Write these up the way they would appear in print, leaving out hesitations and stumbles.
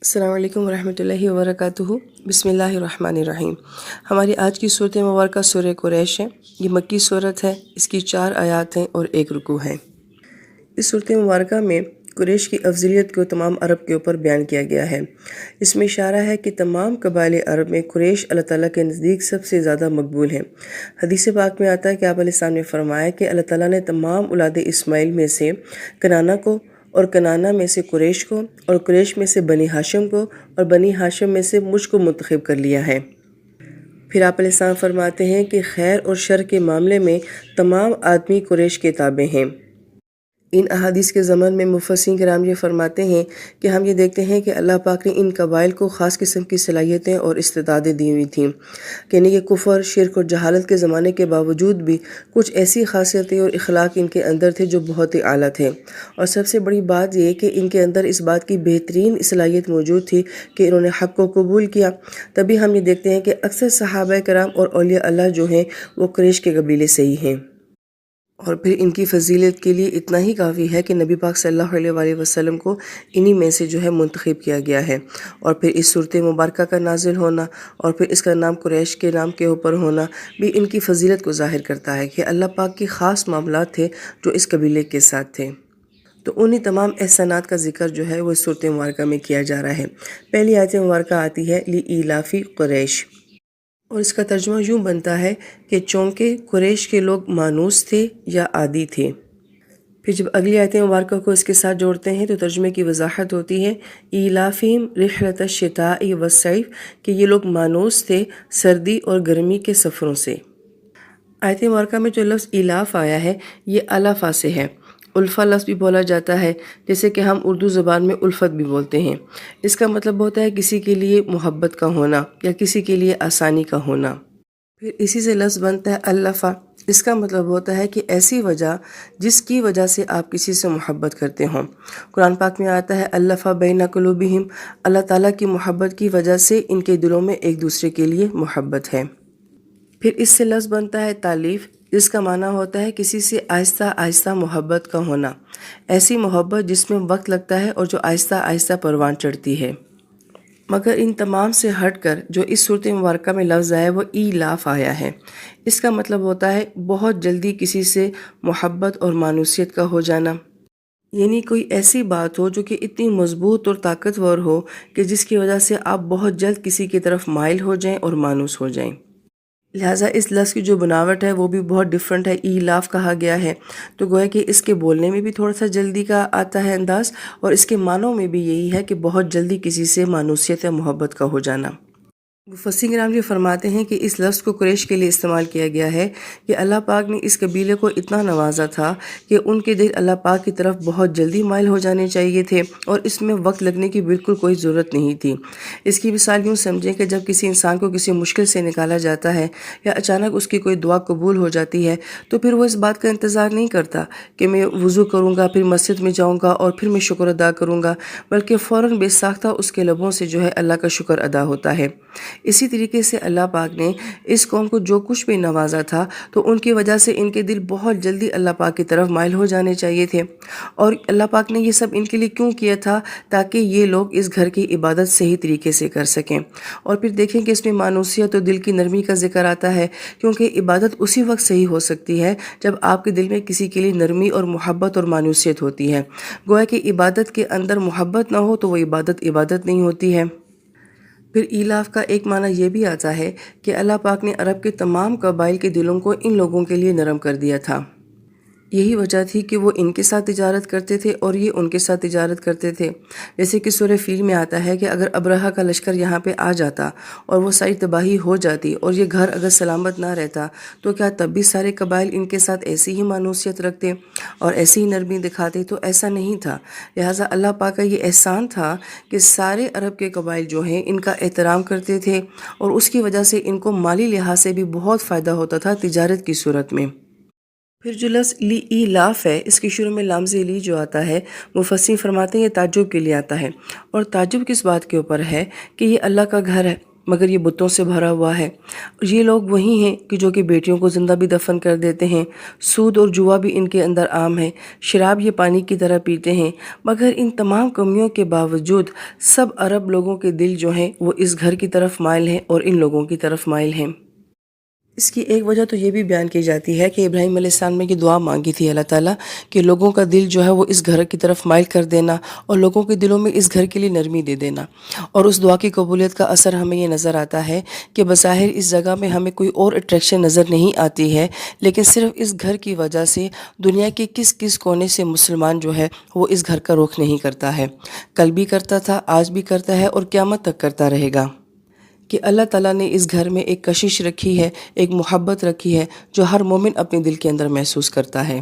السلام علیکم ورحمۃ اللہ وبرکاتہ۔ بسم اللہ الرحمن الرحیم۔ ہماری آج کی صورت مبارکہ سورہ قریش ہے۔ یہ مکی صورت ہے، اس کی 4 آیات ہیں اور 1 رکوع ہے۔ اس صورت مبارکہ میں قریش کی افضلیت کو تمام عرب کے اوپر بیان کیا گیا ہے۔ اس میں اشارہ ہے کہ تمام قبائل عرب میں قریش اللہ تعالیٰ کے نزدیک سب سے زیادہ مقبول ہیں۔ حدیث پاک میں آتا ہے کہ آپ علیہ السلام نے فرمایا کہ اللہ تعالیٰ نے تمام اولاد اسماعیل میں سے کنانہ کو، اور کنانہ میں سے قریش کو، اور قریش میں سے بنی ہاشم کو، اور بنی ہاشم میں سے مجھ کو منتخب کر لیا ہے۔ پھر آپ علیہ السلام فرماتے ہیں کہ خیر اور شر کے معاملے میں تمام آدمی قریش کے تابع ہیں۔ ان احادیث کے ضمن میں مفسرین کرام یہ فرماتے ہیں کہ ہم یہ دیکھتے ہیں کہ اللہ پاک نے ان قبائل کو خاص قسم کی صلاحیتیں اور استعدادیں دی ہوئی تھیں، یعنی کہ کفر، شرک اور جہالت کے زمانے کے باوجود بھی کچھ ایسی خاصیتیں اور اخلاق ان کے اندر تھے جو بہت ہی اعلیٰ تھے۔ اور سب سے بڑی بات یہ کہ ان کے اندر اس بات کی بہترین صلاحیت موجود تھی کہ انہوں نے حق کو قبول کیا۔ تبھی ہم یہ دیکھتے ہیں کہ اکثر صحابہ کرام اور اولیاء اللہ جو ہیں وہ قریش کے قبیلے سے ہی ہیں۔ اور پھر ان کی فضیلت کے لیے اتنا ہی کافی ہے کہ نبی پاک صلی اللہ علیہ وآلہ وسلم کو انہی میں سے جو ہے منتخب کیا گیا ہے۔ اور پھر اس صورت مبارکہ کا نازل ہونا اور پھر اس کا نام قریش کے نام کے اوپر ہونا بھی ان کی فضیلت کو ظاہر کرتا ہے کہ اللہ پاک کی خاص معاملات تھے جو اس قبیلے کے ساتھ تھے۔ تو انہی تمام احسانات کا ذکر جو ہے وہ اس صورت مبارکہ میں کیا جا رہا ہے۔ پہلی آیت مبارکہ آتی ہے لِإِيلَافِ قریش، اور اس کا ترجمہ یوں بنتا ہے کہ چونکہ قریش کے لوگ مانوس تھے یا عادی تھے۔ پھر جب اگلی آیت مبارکہ کو اس کے ساتھ جوڑتے ہیں تو ترجمے کی وضاحت ہوتی ہے ایلافہم رحلۃ الشتاء والصیف، کہ یہ لوگ مانوس تھے سردی اور گرمی کے سفروں سے۔ آیت مبارکہ میں جو لفظ ایلاف آیا ہے یہ الفا سے ہے۔ الفا لفظ بھی بولا جاتا ہے، جیسے کہ ہم اردو زبان میں الفت بھی بولتے ہیں۔ اس کا مطلب ہوتا ہے کسی کے لیے محبت کا ہونا یا کسی کے لیے آسانی کا ہونا۔ پھر اسی سے لفظ بنتا ہے الفا، اس کا مطلب ہوتا ہے کہ ایسی وجہ جس کی وجہ سے آپ کسی سے محبت کرتے ہوں۔ قرآن پاک میں آتا ہے الفا بین قلوبہم، اللہ تعالیٰ کی محبت کی وجہ سے ان کے دلوں میں ایک دوسرے کے لیے محبت ہے۔ پھر اس سے لفظ بنتا ہے تالیف، جس کا معنی ہوتا ہے کسی سے آہستہ آہستہ محبت کا ہونا، ایسی محبت جس میں وقت لگتا ہے اور جو آہستہ آہستہ پروان چڑھتی ہے۔ مگر ان تمام سے ہٹ کر جو اس صورت مبارکہ میں لفظ آیا ہے وہ ایلاف آیا ہے۔ اس کا مطلب ہوتا ہے بہت جلدی کسی سے محبت اور مانوسیت کا ہو جانا، یعنی کوئی ایسی بات ہو جو کہ اتنی مضبوط اور طاقتور ہو کہ جس کی وجہ سے آپ بہت جلد کسی کی طرف مائل ہو جائیں اور مانوس ہو جائیں۔ لہٰذا اس لفظ کی جو بناوٹ ہے وہ بھی بہت ڈیفرنٹ ہے، ایلاف کہا گیا ہے، تو گویا کہ اس کے بولنے میں بھی تھوڑا سا جلدی کا آتا ہے انداز، اور اس کے معنوں میں بھی یہی ہے کہ بہت جلدی کسی سے مانوسیت یا محبت کا ہو جانا۔ مفسرین کرام یہ فرماتے ہیں کہ اس لفظ کو قریش کے لیے استعمال کیا گیا ہے کہ اللہ پاک نے اس قبیلے کو اتنا نوازا تھا کہ ان کے دل اللہ پاک کی طرف بہت جلدی مائل ہو جانے چاہیے تھے، اور اس میں وقت لگنے کی بالکل کوئی ضرورت نہیں تھی۔ اس کی مثال یوں سمجھیں کہ جب کسی انسان کو کسی مشکل سے نکالا جاتا ہے یا اچانک اس کی کوئی دعا قبول ہو جاتی ہے تو پھر وہ اس بات کا انتظار نہیں کرتا کہ میں وضو کروں گا، پھر مسجد میں جاؤں گا اور پھر میں شکر ادا کروں گا، بلکہ فوراً بے ساختہ اس کے لبوں سے جو ہے اللہ کا شکر ادا ہوتا ہے۔ اسی طریقے سے اللہ پاک نے اس قوم کو جو کچھ بھی نوازا تھا تو ان کی وجہ سے ان کے دل بہت جلدی اللہ پاک کی طرف مائل ہو جانے چاہیے تھے، اور اللہ پاک نے یہ سب ان کے لیے کیوں کیا تھا؟ تاکہ یہ لوگ اس گھر کی عبادت صحیح طریقے سے کر سکیں۔ اور پھر دیکھیں کہ اس میں مانوسیت اور دل کی نرمی کا ذکر آتا ہے، کیونکہ عبادت اسی وقت صحیح ہو سکتی ہے جب آپ کے دل میں کسی کے لیے نرمی اور محبت اور مانوسیت ہوتی ہے۔ گویا کہ عبادت کے اندر محبت نہ ہو تو وہ عبادت نہیں ہوتی ہے۔ پھر ایلاف کا ایک معنی یہ بھی آتا ہے کہ اللہ پاک نے عرب کے تمام قبائل کے دلوں کو ان لوگوں کے لیے نرم کر دیا تھا۔ یہی وجہ تھی کہ وہ ان کے ساتھ تجارت کرتے تھے اور یہ ان کے ساتھ تجارت کرتے تھے۔ جیسے کہ سورہ فیل میں آتا ہے کہ اگر ابرہہ کا لشکر یہاں پہ آ جاتا اور وہ ساری تباہی ہو جاتی اور یہ گھر اگر سلامت نہ رہتا تو کیا تب بھی سارے قبائل ان کے ساتھ ایسی ہی مانوسیت رکھتے اور ایسی ہی نرمی دکھاتے؟ تو ایسا نہیں تھا۔ لہٰذا اللہ پاک کا یہ احسان تھا کہ سارے عرب کے قبائل جو ہیں ان کا احترام کرتے تھے، اور اس کی وجہ سے ان کو مالی لحاظ سے بھی بہت فائدہ ہوتا تھا تجارت کی صورت میں۔ پھر جو لفظ ایلاف ہے اس کی شروع میں لامز لی جو آتا ہے، مفسرین فرماتے ہیں یہ تعجب کے لیے آتا ہے، اور تعجب کس بات کے اوپر ہے کہ یہ اللہ کا گھر ہے، مگر یہ بتوں سے بھرا ہوا ہے۔ یہ لوگ وہی ہیں کہ جو کہ بیٹیوں کو زندہ بھی دفن کر دیتے ہیں۔ سود اور جوا بھی ان کے اندر عام ہے۔ شراب یہ پانی کی طرح پیتے ہیں۔ مگر ان تمام کمیوں کے باوجود سب عرب لوگوں کے دل جو ہیں وہ اس گھر کی طرف مائل ہیں اور ان لوگوں کی طرف مائل ہیں۔ اس کی ایک وجہ تو یہ بھی بیان کی جاتی ہے کہ ابراہیم علیہ السلام نے یہ دعا مانگی تھی اللہ تعالیٰ کہ لوگوں کا دل جو ہے وہ اس گھر کی طرف مائل کر دینا اور لوگوں کے دلوں میں اس گھر کے لیے نرمی دے دینا۔ اور اس دعا کی قبولیت کا اثر ہمیں یہ نظر آتا ہے کہ بظاہر اس جگہ میں ہمیں کوئی اور اٹریکشن نظر نہیں آتی ہے، لیکن صرف اس گھر کی وجہ سے دنیا کے کس کس کونے سے مسلمان جو ہے وہ اس گھر کا رخ نہیں کرتا ہے۔ کل بھی کرتا تھا، آج بھی کرتا ہے اور قیامت تک کرتا رہے گا، کہ اللہ تعالیٰ نے اس گھر میں ایک کشش رکھی ہے، ایک محبت رکھی ہے جو ہر مومن اپنے دل کے اندر محسوس کرتا ہے۔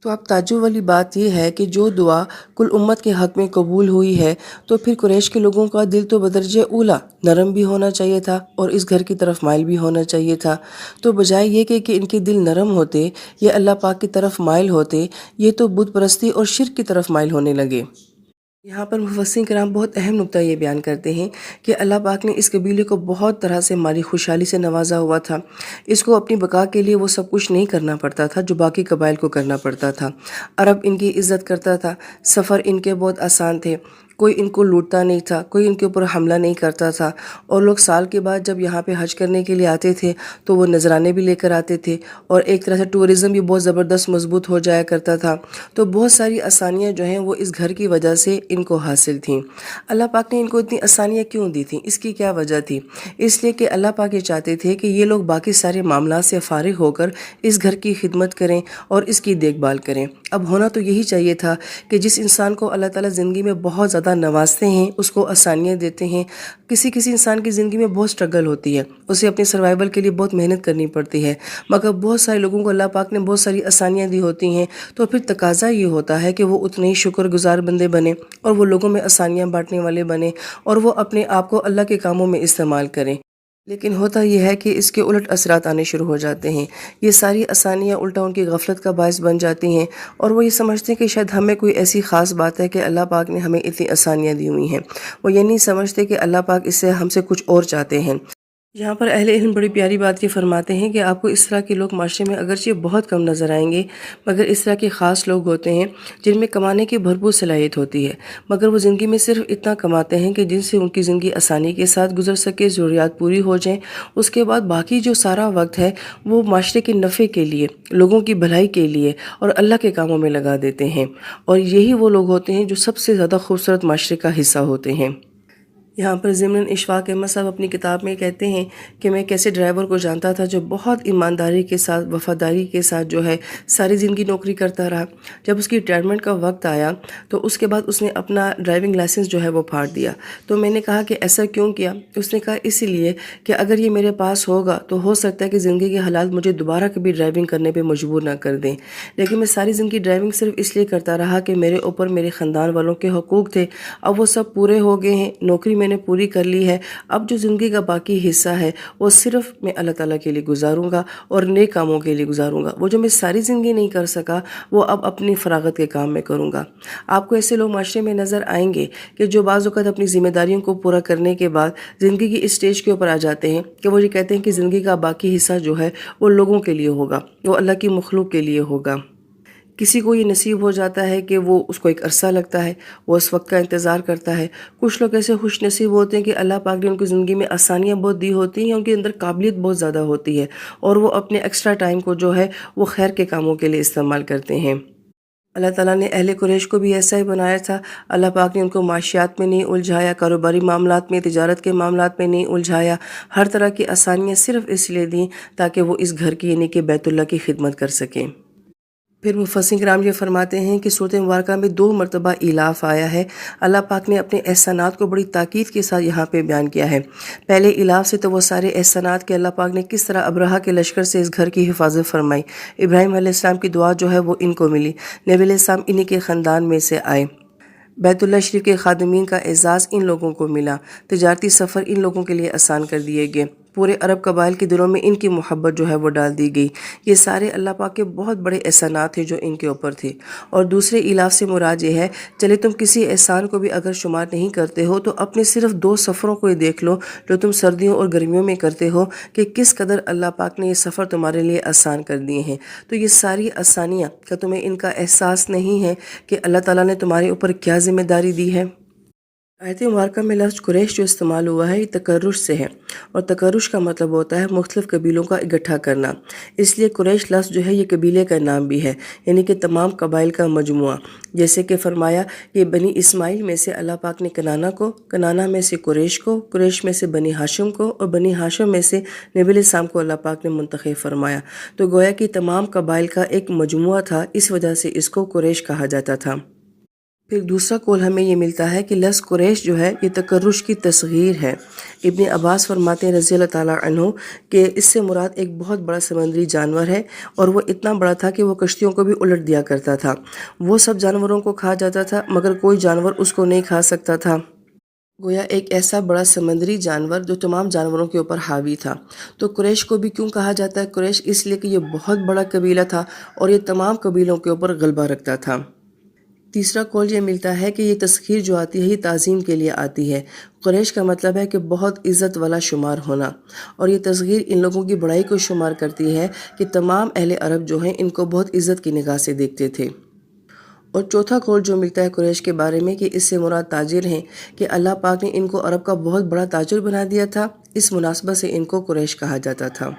تو اب تعجب والی بات یہ ہے کہ جو دعا کل امت کے حق میں قبول ہوئی ہے تو پھر قریش کے لوگوں کا دل تو بدرجہ اولا نرم بھی ہونا چاہیے تھا اور اس گھر کی طرف مائل بھی ہونا چاہیے تھا۔ تو بجائے یہ کہ ان کے دل نرم ہوتے، یہ اللہ پاک کی طرف مائل ہوتے، یہ تو بت پرستی اور شرک کی طرف مائل ہونے لگے۔ یہاں پر مفسرین کرام بہت اہم نقطہ یہ بیان کرتے ہیں کہ اللہ پاک نے اس قبیلے کو بہت طرح سے مالی خوشحالی سے نوازا ہوا تھا۔ اس کو اپنی بقا کے لیے وہ سب کچھ نہیں کرنا پڑتا تھا جو باقی قبائل کو کرنا پڑتا تھا۔ عرب ان کی عزت کرتا تھا، سفر ان کے بہت آسان تھے، کوئی ان کو لوٹتا نہیں تھا، کوئی ان کے اوپر حملہ نہیں کرتا تھا، اور لوگ سال کے بعد جب یہاں پہ حج کرنے کے لیے آتے تھے تو وہ نذرانے بھی لے کر آتے تھے، اور ایک طرح سے ٹورزم بھی بہت زبردست مضبوط ہو جایا کرتا تھا۔ تو بہت ساری آسانیاں جو ہیں وہ اس گھر کی وجہ سے ان کو حاصل تھیں۔ اللہ پاک نے ان کو اتنی آسانیاں کیوں دی تھیں؟ اس کی کیا وجہ تھی؟ اس لیے کہ اللہ پاک یہ چاہتے تھے کہ یہ لوگ باقی سارے معاملات سے فارغ ہو کر اس گھر کی خدمت کریں اور اس کی دیکھ بھال کریں۔ اب ہونا تو یہی چاہیے تھا کہ جس انسان کو اللہ تعالیٰ زندگی میں بہت زیادہ نوازتے ہیں، اس کو آسانیاں دیتے ہیں۔ کسی انسان کی زندگی میں بہت سٹرگل ہوتی ہے، اسے اپنے سروائیول کے لیے بہت محنت کرنی پڑتی ہے، مگر بہت سارے لوگوں کو اللہ پاک نے بہت ساری آسانیاں دی ہوتی ہیں، تو پھر تقاضا یہ ہوتا ہے کہ وہ اتنے ہی شکر گزار بندے بنے اور وہ لوگوں میں آسانیاں بانٹنے والے بنے اور وہ اپنے آپ کو اللہ کے کاموں میں استعمال کریں۔ لیکن ہوتا یہ ہے کہ اس کے الٹ اثرات آنے شروع ہو جاتے ہیں۔ یہ ساری آسانیاں الٹا ان کی غفلت کا باعث بن جاتی ہیں، اور وہ یہ سمجھتے ہیں کہ شاید ہمیں کوئی ایسی خاص بات ہے کہ اللہ پاک نے ہمیں اتنی آسانیاں دی ہوئی ہیں۔ وہ یہ نہیں سمجھتے کہ اللہ پاک اس سے ہم سے کچھ اور چاہتے ہیں۔ یہاں پر اہل علم بڑی پیاری بات یہ فرماتے ہیں کہ آپ کو اس طرح کے لوگ معاشرے میں اگرچہ بہت کم نظر آئیں گے، مگر اس طرح کے خاص لوگ ہوتے ہیں جن میں کمانے کی بھرپور صلاحیت ہوتی ہے، مگر وہ زندگی میں صرف اتنا کماتے ہیں کہ جن سے ان کی زندگی آسانی کے ساتھ گزر سکے، ضروریات پوری ہو جائیں۔ اس کے بعد باقی جو سارا وقت ہے وہ معاشرے کے نفع کے لیے، لوگوں کی بھلائی کے لیے اور اللہ کے کاموں میں لگا دیتے ہیں، اور یہی وہ لوگ ہوتے ہیں جو سب سے زیادہ خوبصورت معاشرے کا حصہ ہوتے ہیں۔ یہاں پر ضمن اشفاق احمد صاحب اپنی کتاب میں کہتے ہیں کہ میں ایک ایسے ڈرائیور کو جانتا تھا جو بہت ایمانداری کے ساتھ، وفاداری کے ساتھ جو ہے ساری زندگی نوکری کرتا رہا۔ جب اس کی ریٹائرمنٹ کا وقت آیا تو اس کے بعد اس نے اپنا ڈرائیونگ لائسنس جو ہے وہ پھاڑ دیا۔ تو میں نے کہا کہ ایسا کیوں کیا؟ اس نے کہا اسی لیے کہ اگر یہ میرے پاس ہوگا تو ہو سکتا ہے کہ زندگی کے حالات مجھے دوبارہ کبھی ڈرائیونگ کرنے پہ مجبور نہ کر دیں، لیکن میں ساری زندگی ڈرائیونگ صرف اس لیے کرتا رہا کہ میرے اوپر میرے خاندان والوں کے حقوق تھے، اب وہ سب پورے ہو گئے ہیں، نوکری میں نے پوری کر لی ہے، اب جو زندگی کا باقی حصہ ہے وہ صرف میں اللہ تعالیٰ کے لیے گزاروں گا اور نیک کاموں کے لیے گزاروں گا۔ وہ جو میں ساری زندگی نہیں کر سکا وہ اب اپنی فراغت کے کام میں کروں گا۔ آپ کو ایسے لوگ معاشرے میں نظر آئیں گے کہ جو بعض اوقات اپنی ذمہ داریوں کو پورا کرنے کے بعد زندگی کی اسٹیج کے اوپر آ جاتے ہیں کہ وہ یہ کہتے ہیں کہ زندگی کا باقی حصہ جو ہے وہ لوگوں کے لیے ہوگا، وہ اللہ کی مخلوق کے لیے ہوگا۔ کسی کو یہ نصیب ہو جاتا ہے کہ وہ اس کو ایک عرصہ لگتا ہے، وہ اس وقت کا انتظار کرتا ہے۔ کچھ لوگ ایسے خوش نصیب ہوتے ہیں کہ اللہ پاک نے ان کی زندگی میں آسانیاں بہت دی ہوتی ہیں، ان کے اندر قابلیت بہت زیادہ ہوتی ہے، اور وہ اپنے ایکسٹرا ٹائم کو جو ہے وہ خیر کے کاموں کے لیے استعمال کرتے ہیں۔ اللہ تعالیٰ نے اہل قریش کو بھی ایسا ہی بنایا تھا۔ اللہ پاک نے ان کو معاشیات میں نہیں الجھایا، کاروباری معاملات میں، تجارت کے معاملات میں نہیں الجھایا۔ ہر طرح کی آسانیاں صرف اس لیے دیں تاکہ وہ اس گھر کی یعنی کہ بیت اللہ کی خدمت کر سکیں۔ پھر مفسرین کرام یہ فرماتے ہیں کہ سورۃ مبارکہ میں 2 مرتبہ ایلاف آیا ہے۔ اللہ پاک نے اپنے احسانات کو بڑی تاکید کے ساتھ یہاں پہ بیان کیا ہے۔ پہلے ایلاف سے تو وہ سارے احسانات کہ اللہ پاک نے کس طرح ابرہہ کے لشکر سے اس گھر کی حفاظت فرمائی۔ ابراہیم علیہ السلام کی دعا جو ہے وہ ان کو ملی، نبی علیہ السلام انہی کے خاندان میں سے آئے، بیت اللہ شریف کے خادمین کا اعزاز ان لوگوں کو ملا، تجارتی سفر ان لوگوں کے لیے آسان کر دیے گئے، پورے عرب قبائل کے دلوں میں ان کی محبت جو ہے وہ ڈال دی گئی۔ یہ سارے اللہ پاک کے بہت بڑے احسانات تھے جو ان کے اوپر تھے۔ اور دوسرے الاف سے مراد یہ ہے، چلے تم کسی احسان کو بھی اگر شمار نہیں کرتے ہو تو اپنے صرف 2 سفروں کو ہی دیکھ لو جو تم سردیوں اور گرمیوں میں کرتے ہو، کہ کس قدر اللہ پاک نے یہ سفر تمہارے لیے آسان کر دیے ہیں۔ تو یہ ساری آسانیاں، کیا تمہیں ان کا احساس نہیں ہے کہ اللہ تعالیٰ نے تمہارے اوپر کیا ذمہ داری دی ہے؟ آیت مبارکہ میں لفظ قریش جو استعمال ہوا ہے یہ تکرش سے ہے، اور تکرش کا مطلب ہوتا ہے مختلف قبیلوں کا اکٹھا کرنا۔ اس لیے قریش لفظ جو ہے یہ قبیلے کا نام بھی ہے، یعنی کہ تمام قبائل کا مجموعہ۔ جیسے کہ فرمایا کہ بنی اسماعیل میں سے اللہ پاک نے کنانہ کو، کنانہ میں سے قریش کو، قریش میں سے بنی ہاشم کو، اور بنی ہاشم میں سے نبی علیہ السلام کو اللہ پاک نے منتخب فرمایا۔ تو گویا کہ تمام قبائل کا ایک مجموعہ تھا، اس وجہ سے اس کو قریش کہا جاتا تھا۔ پھر دوسرا قول ہمیں یہ ملتا ہے کہ لفظ قریش جو ہے یہ تکرش کی تصغیر ہے۔ ابن عباس فرماتے ہیں رضی اللہ تعالیٰ عنہ کہ اس سے مراد ایک بہت بڑا سمندری جانور ہے، اور وہ اتنا بڑا تھا کہ وہ کشتیوں کو بھی الٹ دیا کرتا تھا۔ وہ سب جانوروں کو کھا جاتا تھا مگر کوئی جانور اس کو نہیں کھا سکتا تھا۔ گویا ایک ایسا بڑا سمندری جانور جو تمام جانوروں کے اوپر حاوی تھا۔ تو قریش کو بھی کیوں کہا جاتا ہے قریش؟ اس لیے کہ یہ بہت بڑا قبیلہ تھا اور یہ تمام قبیلوں کے اوپر غلبہ رکھتا تھا۔ تیسرا قول یہ ملتا ہے کہ یہ تسخیر جو آتی ہے یہ تعظیم کے لیے آتی ہے۔ قریش کا مطلب ہے کہ بہت عزت والا شمار ہونا، اور یہ تصغیر ان لوگوں کی بڑائی کو شمار کرتی ہے کہ تمام اہل عرب جو ہیں ان کو بہت عزت کی نگاہ سے دیکھتے تھے۔ اور چوتھا قول جو ملتا ہے قریش کے بارے میں کہ اس سے مراد تاجر ہیں، کہ اللہ پاک نے ان کو عرب کا بہت بڑا تاجر بنا دیا تھا، اس مناسبت سے ان کو قریش کہا جاتا تھا۔